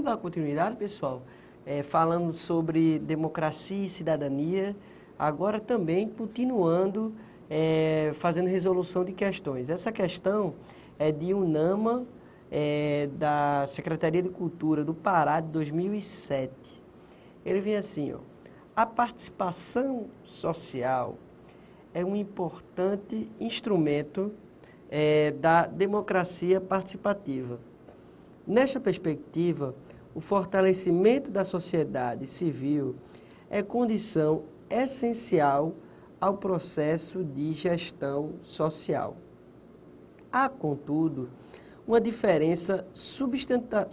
vamos dar continuidade, pessoal, falando sobre democracia e cidadania, agora também continuando, fazendo resolução de questões. Essa questão é de UNAMA, da Secretaria de Cultura do Pará, de 2007. Ele vem assim, ó: a participação social é um importante instrumento da democracia participativa. Nesta perspectiva, o fortalecimento da sociedade civil é condição essencial ao processo de gestão social. Há, contudo, uma diferença substantiva,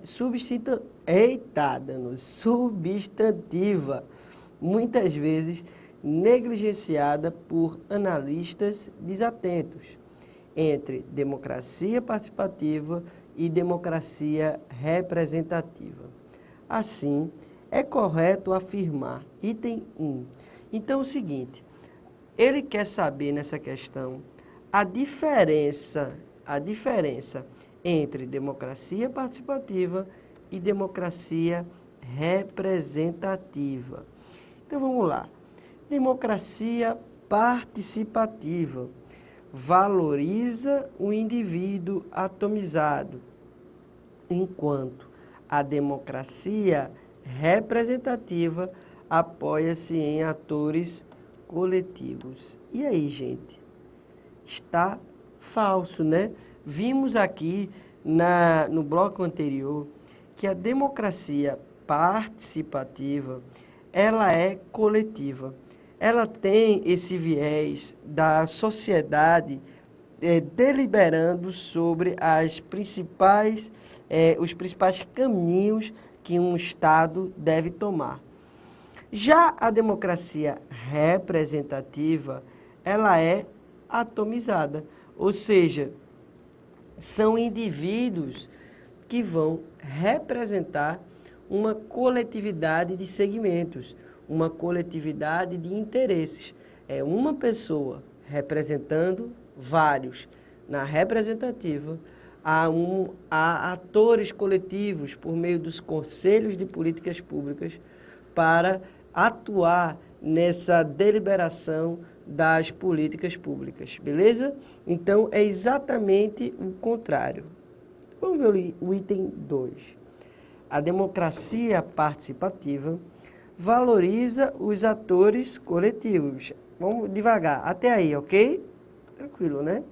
muitas vezes negligenciada por analistas desatentos, entre democracia participativa e democracia representativa. Assim, é correto afirmar, item 1. Então, é o seguinte, ele quer saber nessa questão a diferença entre democracia participativa e democracia representativa. Então, vamos lá. Democracia participativa valoriza o indivíduo atomizado, enquanto a democracia representativa apoia-se em atores coletivos. E aí, gente? Está falso, né? Vimos aqui no bloco anterior que a democracia participativa, ela é coletiva. Ela tem esse viés da sociedade deliberando sobre os principais caminhos que um Estado deve tomar. Já a democracia representativa, ela é atomizada, ou seja, são indivíduos que vão representar uma coletividade de segmentos, uma coletividade de interesses. É uma pessoa representando vários. Na representativa, há atores coletivos por meio dos conselhos de políticas públicas para atuar nessa deliberação das políticas públicas, beleza? Então, é exatamente o contrário. Vamos ver o item 2. A democracia participativa valoriza os atores coletivos. Vamos devagar, até aí, ok? Tranquilo, né?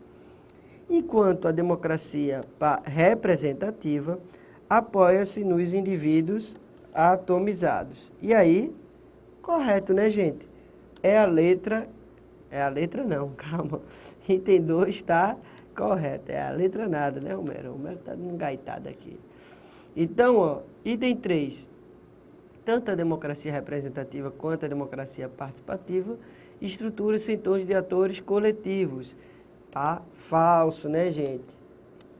Enquanto a democracia representativa apoia-se nos indivíduos atomizados. E aí, correto, né, gente? É a letra não, calma. Item 2 está correto, é a letra nada, né, Romero? O Romero está engaitado aqui. Então, ó, item 3. Tanto a democracia representativa quanto a democracia participativa estrutura-se em torno de atores coletivos. Tá falso, né, gente?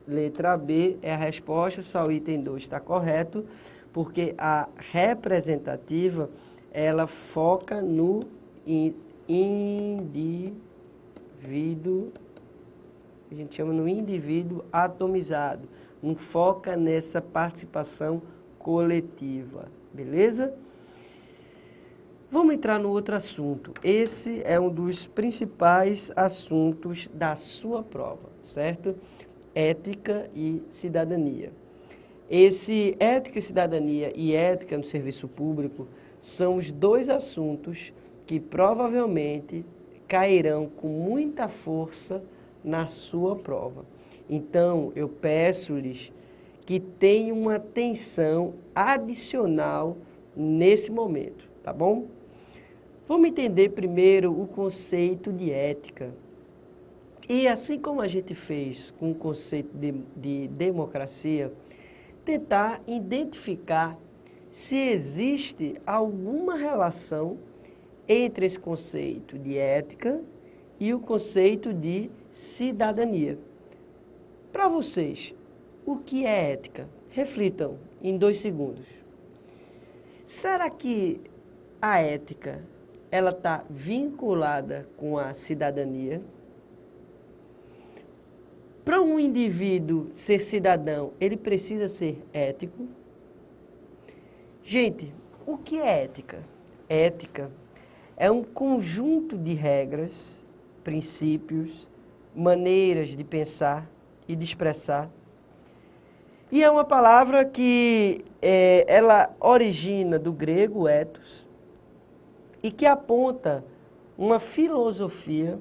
Letra B é a resposta, só o item 2 está correto, porque a representativa, ela foca no indivíduo, a gente chama no indivíduo atomizado, não foca nessa participação coletiva, beleza? Vamos entrar no outro assunto. Esse é um dos principais assuntos da sua prova, certo? Ética e cidadania. Ética e cidadania e ética no serviço público são os dois assuntos que provavelmente cairão com muita força na sua prova. Então, eu peço-lhes que tenham uma atenção adicional nesse momento, tá bom? Vamos entender primeiro o conceito de ética. E assim como a gente fez com o conceito de democracia, tentar identificar se existe alguma relação entre esse conceito de ética e o conceito de cidadania. Para vocês, o que é ética? Reflitam em 2 segundos. Será que a ética ela está vinculada com a cidadania? Para um indivíduo ser cidadão, ele precisa ser ético? Gente, o que é ética? Ética é um conjunto de regras, princípios, maneiras de pensar e de expressar. E é uma palavra que ela origina do grego ethos e que aponta uma filosofia,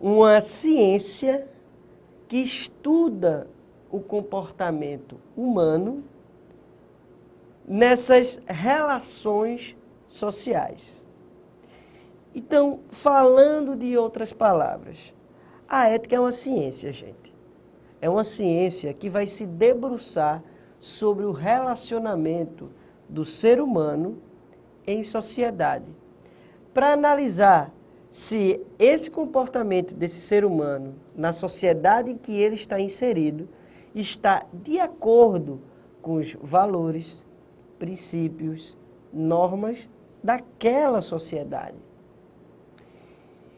uma ciência que estuda o comportamento humano nessas relações sociais. Então, falando de outras palavras, a ética é uma ciência, gente. É uma ciência que vai se debruçar sobre o relacionamento do ser humano em sociedade, para analisar se esse comportamento desse ser humano na sociedade em que ele está inserido está de acordo com os valores, princípios, normas daquela sociedade.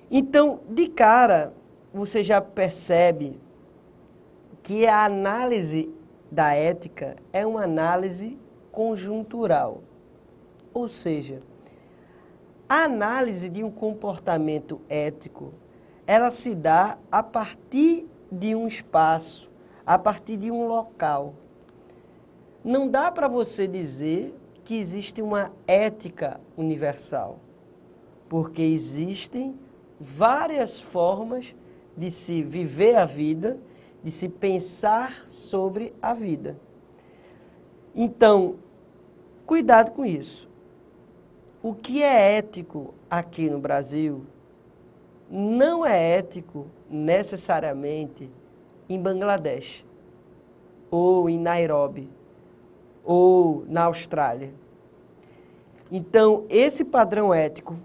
Então, de cara, você já percebe que a análise da ética é uma análise conjuntural. Ou seja, a análise de um comportamento ético, ela se dá a partir de um espaço, a partir de um local. Não dá para você dizer que existe uma ética universal, porque existem várias formas de se viver a vida, de se pensar sobre a vida. Então, cuidado com isso. O que é ético aqui no Brasil não é ético necessariamente em Bangladesh, ou em Nairobi, ou na Austrália. Então, esse padrão ético,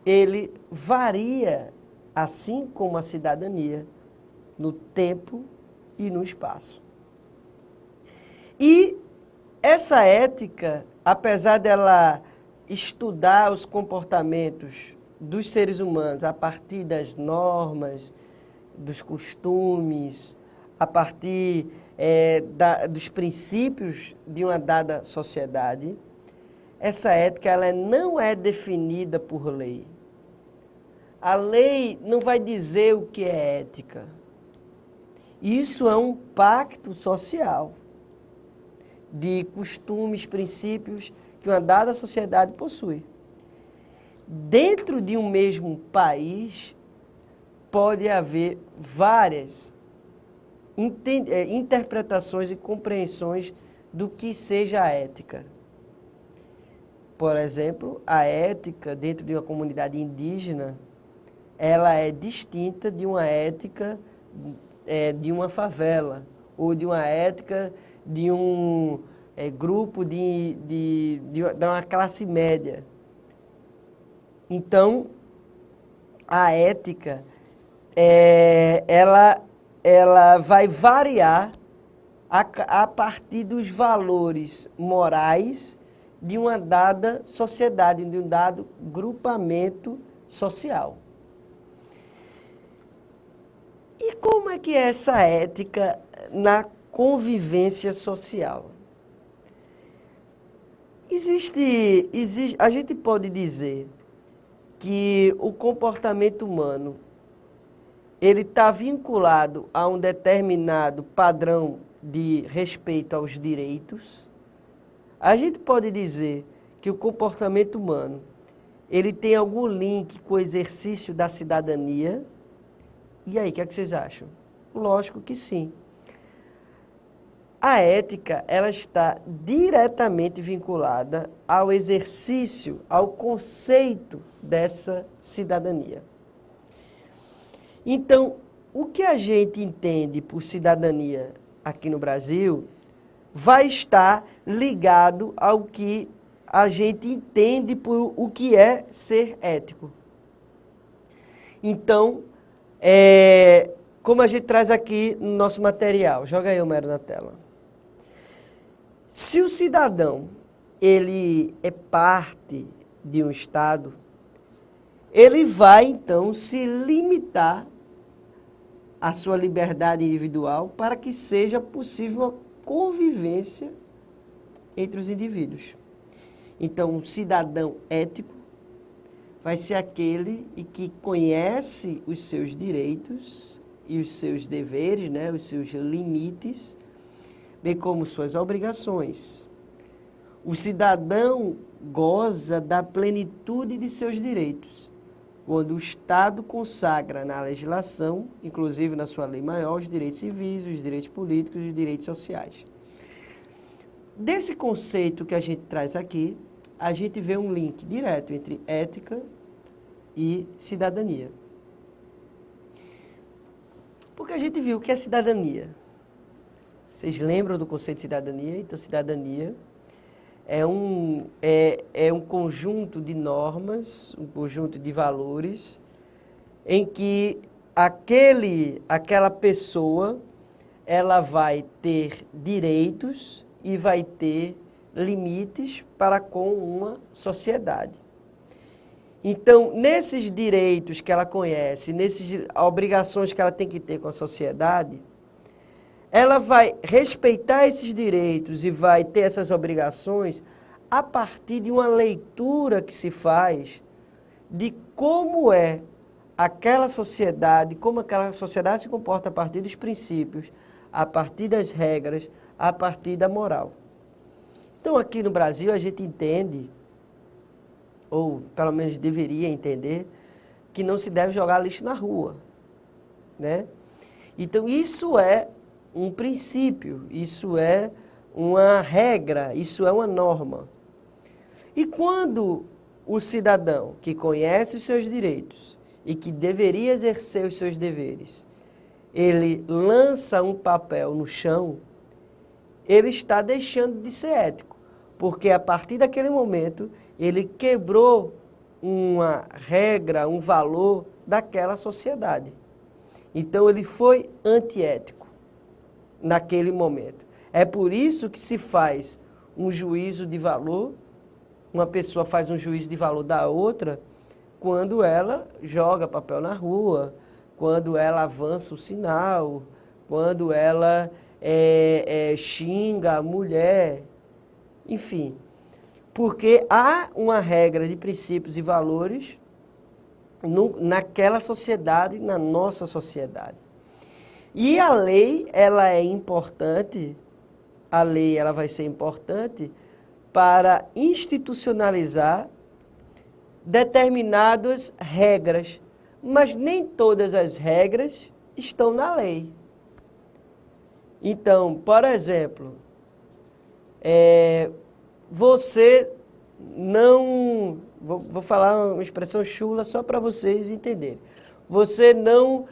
ele varia, assim como a cidadania, no tempo e no espaço. E essa ética, apesar dela estudar os comportamentos dos seres humanos a partir das normas, dos costumes, a partir dos princípios de uma dada sociedade, essa ética ela não é definida por lei. A lei não vai dizer o que é ética. Isso é um pacto social de costumes, princípios que uma dada sociedade possui. Dentro de um mesmo país, pode haver várias interpretações e compreensões do que seja a ética. Por exemplo, a ética dentro de uma comunidade indígena, ela é distinta de uma ética de uma favela, ou de uma ética de um grupo de uma classe média. Então, a ética, ela vai variar a partir dos valores morais de uma dada sociedade, de um dado grupamento social. E como é que é essa ética na convivência social? A gente pode dizer que o comportamento humano ele está vinculado a um determinado padrão de respeito aos direitos. A gente pode dizer que o comportamento humano ele tem algum link com o exercício da cidadania. E aí, o que é que vocês acham? Lógico que sim. A ética, ela está diretamente vinculada ao exercício, ao conceito dessa cidadania. Então, o que a gente entende por cidadania aqui no Brasil vai estar ligado ao que a gente entende por o que é ser ético. Então, como a gente traz aqui no nosso material, joga aí, Homero, na tela. Se o cidadão, ele é parte de um Estado, ele vai, então, se limitar à sua liberdade individual para que seja possível uma convivência entre os indivíduos. Então, um cidadão ético vai ser aquele que conhece os seus direitos e os seus deveres, né, os seus limites, bem como suas obrigações. O cidadão goza da plenitude de seus direitos, quando o Estado consagra na legislação, inclusive na sua lei maior, os direitos civis, os direitos políticos e os direitos sociais. Desse conceito que a gente traz aqui, a gente vê um link direto entre ética e cidadania. Porque a gente viu que é cidadania. Vocês lembram do conceito de cidadania? Então, cidadania é um conjunto de normas, um conjunto de valores, em que aquela pessoa ela vai ter direitos e vai ter limites para com uma sociedade. Então, nesses direitos que ela conhece, nessas obrigações que ela tem que ter com a sociedade, ela vai respeitar esses direitos e vai ter essas obrigações a partir de uma leitura que se faz de como é aquela sociedade, como aquela sociedade se comporta a partir dos princípios, a partir das regras, a partir da moral. Então, aqui no Brasil, a gente entende, ou pelo menos deveria entender, que não se deve jogar lixo na rua, né? Então, isso é um princípio, isso é uma regra, isso é uma norma. E quando o cidadão que conhece os seus direitos e que deveria exercer os seus deveres, ele lança um papel no chão, ele está deixando de ser ético, porque a partir daquele momento ele quebrou uma regra, um valor daquela sociedade. Então ele foi antiético naquele momento. É por isso que se faz um juízo de valor, uma pessoa faz um juízo de valor da outra quando ela joga papel na rua, quando ela avança o sinal, quando ela xinga a mulher, enfim. Porque há uma regra de princípios e valores naquela sociedade, na nossa sociedade. E a lei, ela é importante, a lei ela vai ser importante para institucionalizar determinadas regras, mas nem todas as regras estão na lei. Então, por exemplo, você não... Vou falar uma expressão chula só para vocês entenderem. Você não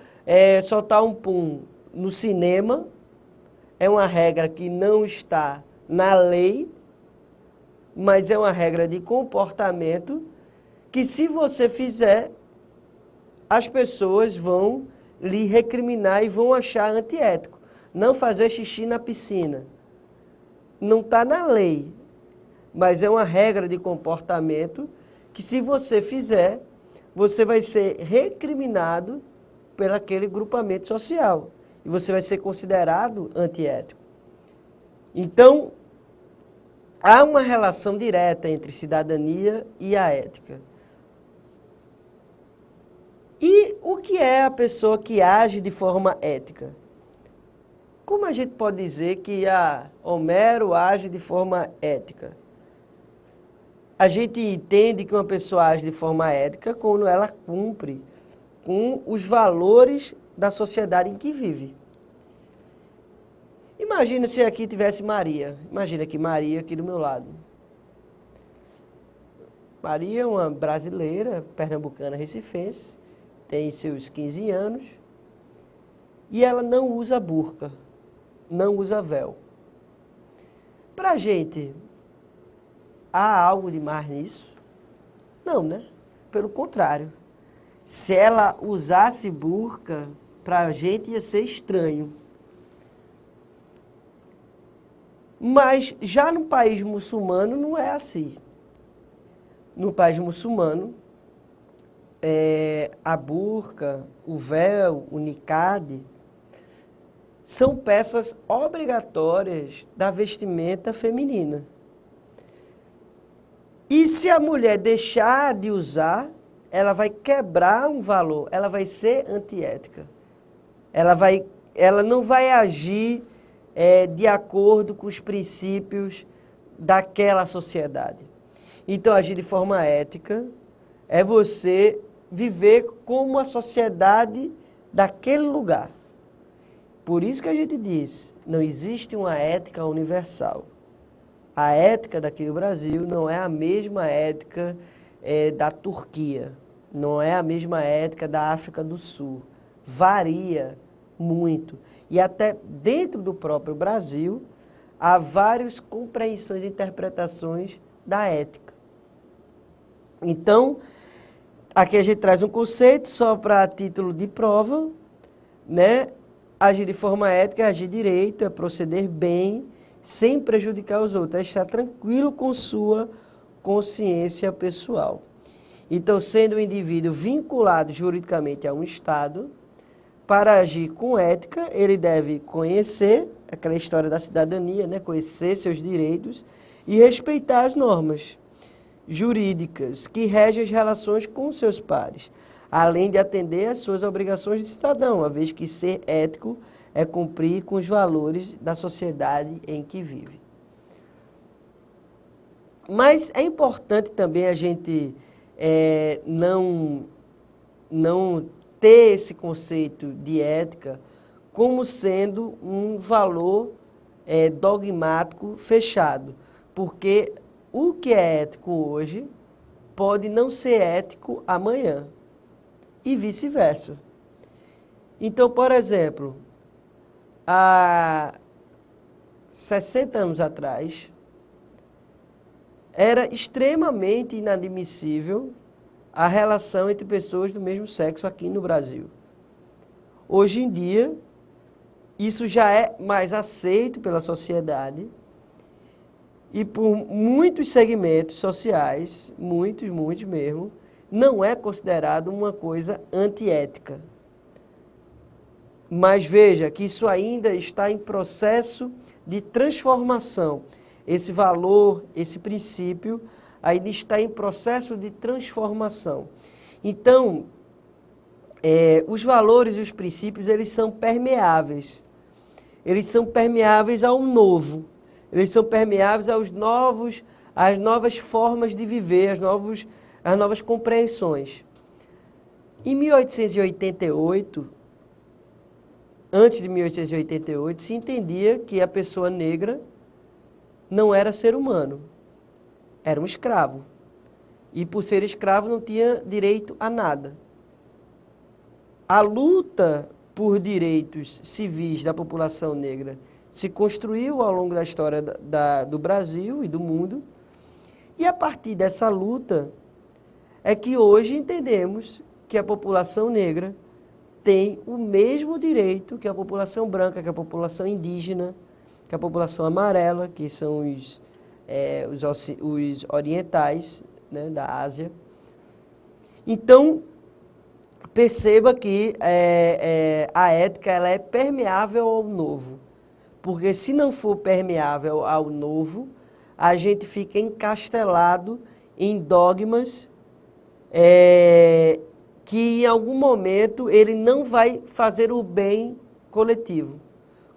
soltar um pum no cinema é uma regra que não está na lei, mas é uma regra de comportamento que, se você fizer, as pessoas vão lhe recriminar e vão achar antiético. Não fazer xixi na piscina. Não está na lei, mas é uma regra de comportamento que, se você fizer, você vai ser recriminado por aquele grupamento social. E você vai ser considerado antiético. Então, há uma relação direta entre cidadania e a ética. E o que é a pessoa que age de forma ética? Como a gente pode dizer que Homero age de forma ética? A gente entende que uma pessoa age de forma ética quando ela cumpre com os valores da sociedade em que vive. Imagina se aqui tivesse Maria. Imagina que Maria aqui do meu lado. Maria é uma brasileira, pernambucana, recifense, tem seus 15 anos, e ela não usa burca, não usa véu. Pra gente, há algo demais nisso? Não, né? Pelo contrário. Se ela usasse burca, pra gente ia ser estranho. Mas já no país muçulmano não é assim. No país muçulmano, a burca, o véu, o niqab, são peças obrigatórias da vestimenta feminina. E se a mulher deixar de usar, ela vai quebrar um valor, ela vai ser antiética. Ela não vai agir de acordo com os princípios daquela sociedade. Então, agir de forma ética é você viver como a sociedade daquele lugar. Por isso que a gente diz, não existe uma ética universal. A ética daqui do Brasil não é a mesma ética da Turquia, não é a mesma ética da África do Sul. Varia muito. E até dentro do próprio Brasil, há várias compreensões e interpretações da ética. Então, aqui a gente traz um conceito só para título de prova, né? Agir de forma ética é agir direito, é proceder bem, sem prejudicar os outros, é estar tranquilo com sua consciência pessoal. Então, sendo o indivíduo vinculado juridicamente a um Estado, para agir com ética, ele deve conhecer, aquela história da cidadania, né? Conhecer seus direitos e respeitar as normas jurídicas que regem as relações com seus pares, além de atender às suas obrigações de cidadão, uma vez que ser ético é cumprir com os valores da sociedade em que vive. Mas é importante também a gente não ter esse conceito de ética como sendo um valor dogmático fechado, porque o que é ético hoje pode não ser ético amanhã e vice-versa. Então, por exemplo, há 60 anos atrás, era extremamente inadmissível a relação entre pessoas do mesmo sexo aqui no Brasil. Hoje em dia, isso já é mais aceito pela sociedade e por muitos segmentos sociais, muitos mesmo, não é considerado uma coisa antiética. Mas veja que isso ainda está em processo de transformação. Esse valor, esse princípio, ainda está em processo de transformação. Então, os valores e os princípios, eles são permeáveis. Eles são permeáveis ao novo. Eles são permeáveis às novas formas de viver, às novas compreensões. Em 1888, antes de 1888, se entendia que a pessoa negra não era ser humano, era um escravo. E por ser escravo não tinha direito a nada. A luta por direitos civis da população negra se construiu ao longo da história do Brasil e do mundo. E a partir dessa luta é que hoje entendemos que a população negra tem o mesmo direito que a população branca, que a população indígena, que a população amarela, que são os orientais, né, da Ásia. Então, perceba que a ética ela é permeável ao novo. Porque se não for permeável ao novo, a gente fica encastelado em dogmas que em algum momento ele não vai fazer o bem coletivo.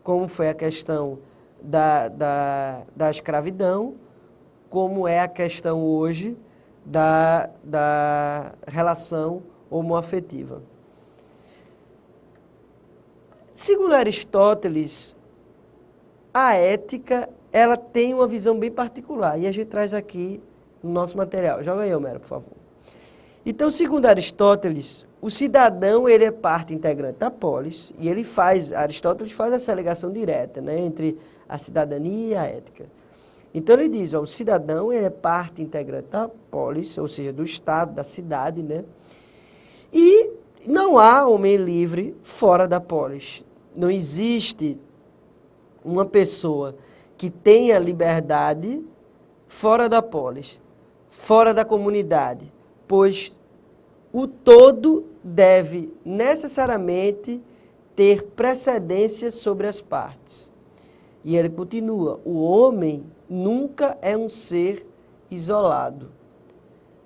Como foi a questão da escravidão, como é a questão hoje da relação homoafetiva. Segundo Aristóteles, a ética ela tem uma visão bem particular e a gente traz aqui no nosso material. Joga aí, Homero, por favor. Então, segundo Aristóteles, o cidadão ele é parte integrante da polis e Aristóteles faz essa ligação direta, né, entre a cidadania e a ética. Então ele diz, o cidadão ele é parte integrante da polis, ou seja, do Estado, da cidade, né? E não há homem livre fora da polis. Não existe uma pessoa que tenha liberdade fora da polis, fora da comunidade, pois o todo deve necessariamente ter precedência sobre as partes. E ele continua, o homem nunca é um ser isolado.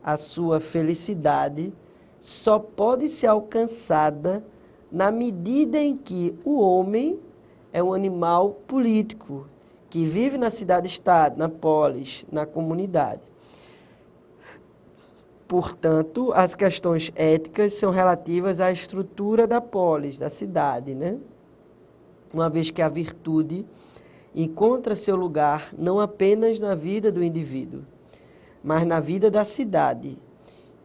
a sua felicidade só pode ser alcançada na medida em que o homem é um animal político, que vive na cidade-estado, na polis, na comunidade. Portanto, as questões éticas são relativas à estrutura da polis, da cidade, né? Uma vez que a virtude encontra seu lugar não apenas na vida do indivíduo, mas na vida da cidade.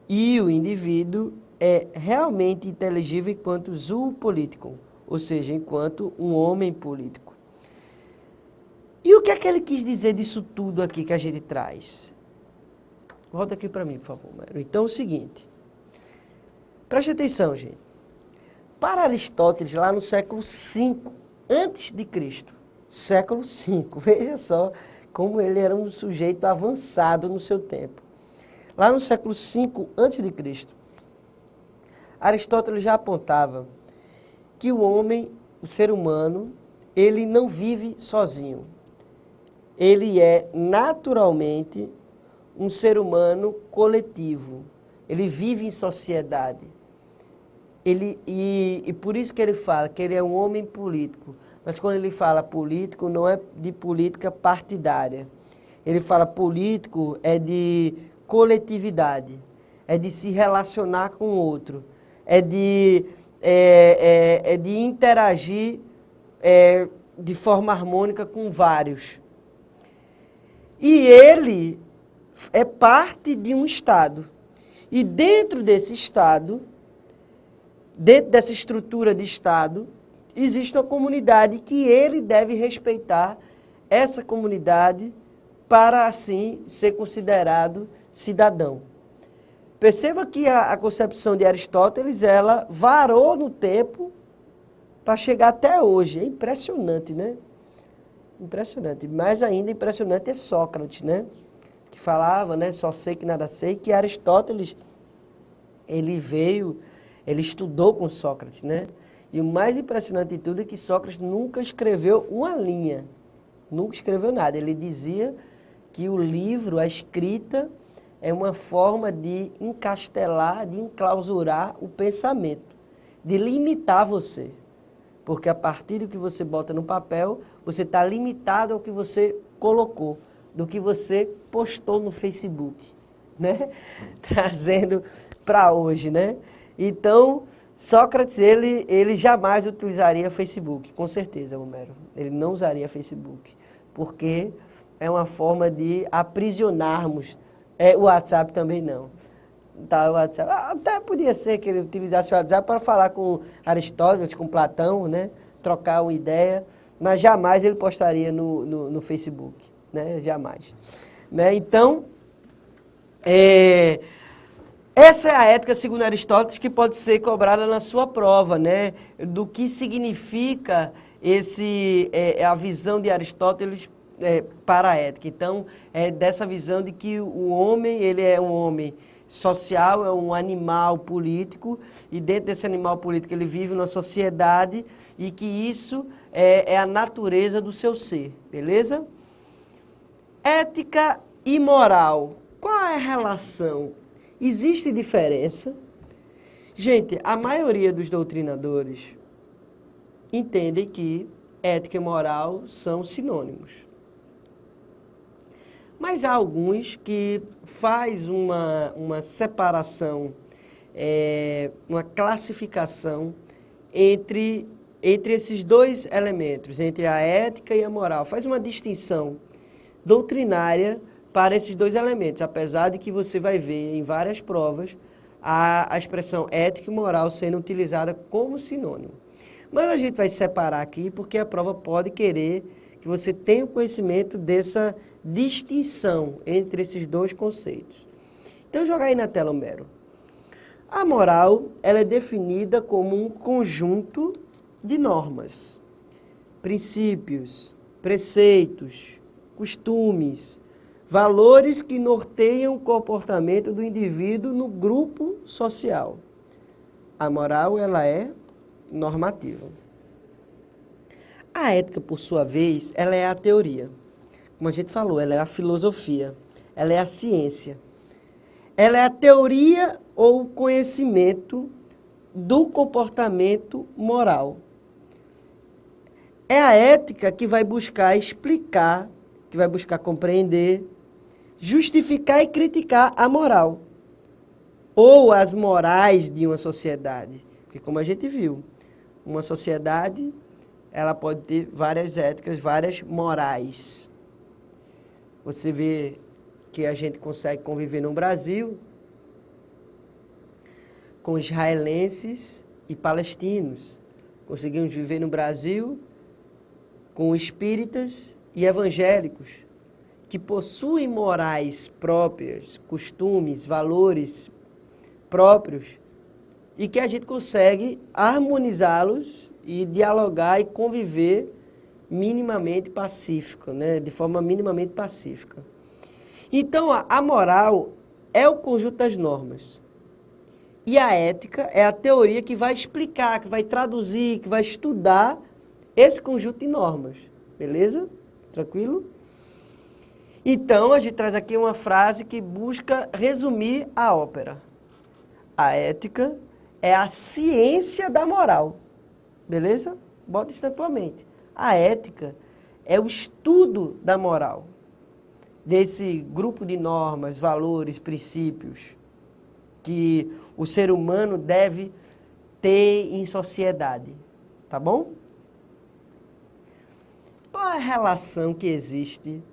E o indivíduo é realmente inteligível enquanto zoopolítico, ou seja, enquanto um homem político. E o que é que ele quis dizer disso tudo aqui que a gente traz? Volta aqui para mim, por favor, Mário. Então, é o seguinte. Preste atenção, gente. Para Aristóteles, lá no século V antes de Cristo, século V, veja só como ele era um sujeito avançado no seu tempo. Lá no século V antes de Cristo, Aristóteles já apontava que o homem, o ser humano, ele não vive sozinho. Ele é naturalmente um ser humano coletivo. Ele vive em sociedade. E por isso que ele fala que ele é um homem político. Mas quando ele fala político, não é de política partidária. Ele fala político é de coletividade, é de se relacionar com o outro, é de interagir de forma harmônica com vários. E ele é parte de um Estado. E dentro desse Estado, dentro dessa estrutura de Estado, existe uma comunidade que ele deve respeitar essa comunidade para, assim, ser considerado cidadão. Perceba que a concepção de Aristóteles, ela varou no tempo para chegar até hoje. É impressionante, né? Impressionante. Mais ainda impressionante é Sócrates, né? Que falava, né? Só sei que nada sei, que Aristóteles, ele estudou com Sócrates, né? E o mais impressionante de tudo é que Sócrates nunca escreveu uma linha, nunca escreveu nada. Ele dizia que o livro, a escrita, é uma forma de encastelar, de enclausurar o pensamento, de limitar você. Porque a partir do que você bota no papel, você está limitado ao que você colocou, do que você postou no Facebook, né? Trazendo para hoje, né? Então, Sócrates, ele jamais utilizaria Facebook, com certeza, Homero. Ele não usaria Facebook, porque é uma forma de aprisionarmos. O WhatsApp também não. Tá, o WhatsApp. Até podia ser que ele utilizasse o WhatsApp para falar com Aristóteles, com Platão, né? Trocar uma ideia, mas jamais ele postaria no Facebook, né? Jamais. Né? Então, essa é a ética, segundo Aristóteles, que pode ser cobrada na sua prova, né? Do que significa a visão de Aristóteles para a ética. Então, é dessa visão de que o homem, ele é um homem social, é um animal político, e dentro desse animal político ele vive numa sociedade, e que isso é a natureza do seu ser, beleza? Ética e moral. Qual é a relação? Existe diferença? Gente, a maioria dos doutrinadores entendem que ética e moral são sinônimos. Mas há alguns que faz uma separação, uma classificação entre esses dois elementos, entre a ética e a moral. Faz uma distinção doutrinária para esses dois elementos, apesar de que você vai ver em várias provas a expressão ética e moral sendo utilizada como sinônimo. Mas a gente vai separar aqui porque a prova pode querer que você tenha conhecimento dessa distinção entre esses dois conceitos. Então, joga aí na tela, Homero. A moral, ela é definida como um conjunto de normas, princípios, preceitos, costumes, valores que norteiam o comportamento do indivíduo no grupo social. A moral, ela é normativa. A ética, por sua vez, ela é a teoria. Como a gente falou, ela é a filosofia, ela é a ciência. ela é a teoria ou o conhecimento do comportamento moral. É a ética que vai buscar explicar, que vai buscar compreender, justificar e criticar a moral, ou as morais de uma sociedade. Porque como a gente viu, uma sociedade, ela pode ter várias éticas, várias morais. Você vê que a gente consegue conviver no Brasil com israelenses e palestinos. Conseguimos viver no Brasil com espíritas e evangélicos, que possuem morais próprias, costumes, valores próprios, e que a gente consegue harmonizá-los e dialogar e conviver minimamente pacífico, né? De forma minimamente pacífica. Então, a moral é o conjunto das normas. E a ética é a teoria que vai explicar, que vai traduzir, que vai estudar esse conjunto de normas. Beleza? Tranquilo? Então, a gente traz aqui uma frase que busca resumir a ópera. A ética é a ciência da moral. Beleza? Bota isso na tua mente. A ética é o estudo da moral, desse grupo de normas, valores, princípios que o ser humano deve ter em sociedade. Tá bom? Qual é a relação que existe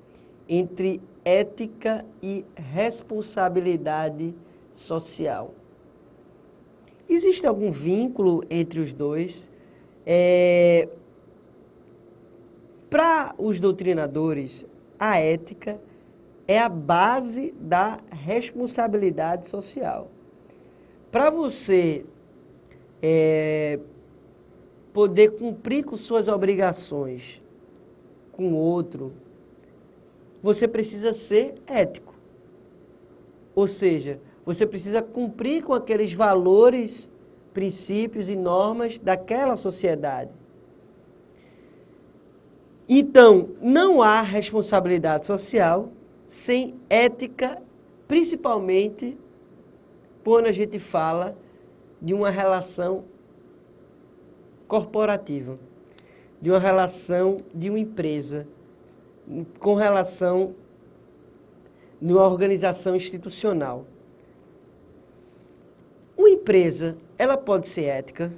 entre ética e responsabilidade social? Existe algum vínculo entre os dois? Para os doutrinadores, a ética é a base da responsabilidade social. Para você poder cumprir com suas obrigações com o outro, você precisa ser ético. Ou seja, você precisa cumprir com aqueles valores, princípios e normas daquela sociedade. Então, não há responsabilidade social sem ética, principalmente quando a gente fala de uma relação corporativa, de uma relação de uma empresa, com relação de uma organização institucional. Uma empresa, ela pode ser ética?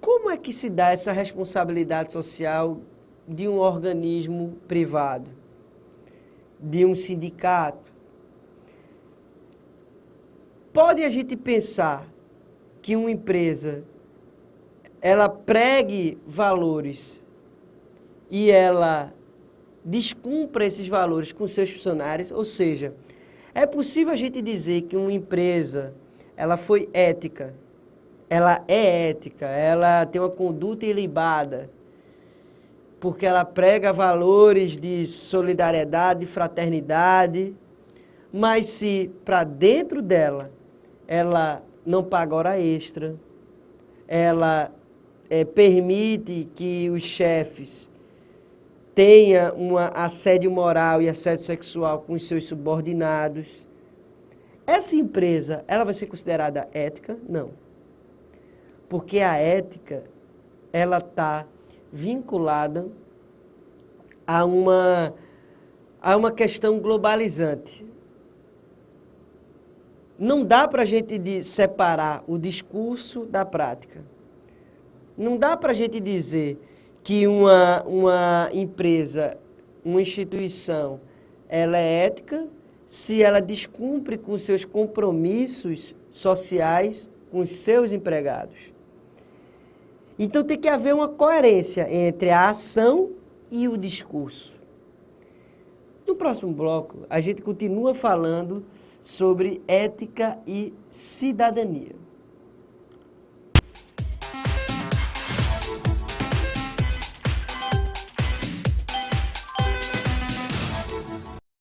Como é que se dá essa responsabilidade social de um organismo privado, de um sindicato? Pode a gente pensar que uma empresa, ela pregue valores e ela descumpra esses valores com seus funcionários? Ou seja, é possível a gente dizer que uma empresa, ela foi ética, ela é ética, ela tem uma conduta ilibada, porque ela prega valores de solidariedade, de fraternidade, mas se para dentro dela ela não paga hora extra, ela permite que os chefes tenham uma assédio moral e assédio sexual com os seus subordinados, essa empresa, ela vai ser considerada ética? Não. Porque a ética, ela está vinculada a uma questão globalizante. Não dá para a gente separar o discurso da prática. Não dá para a gente dizer que uma empresa, uma instituição, ela é ética se ela descumpre com seus compromissos sociais com os seus empregados. Então tem que haver uma coerência entre a ação e o discurso. No próximo bloco, a gente continua falando sobre ética e cidadania.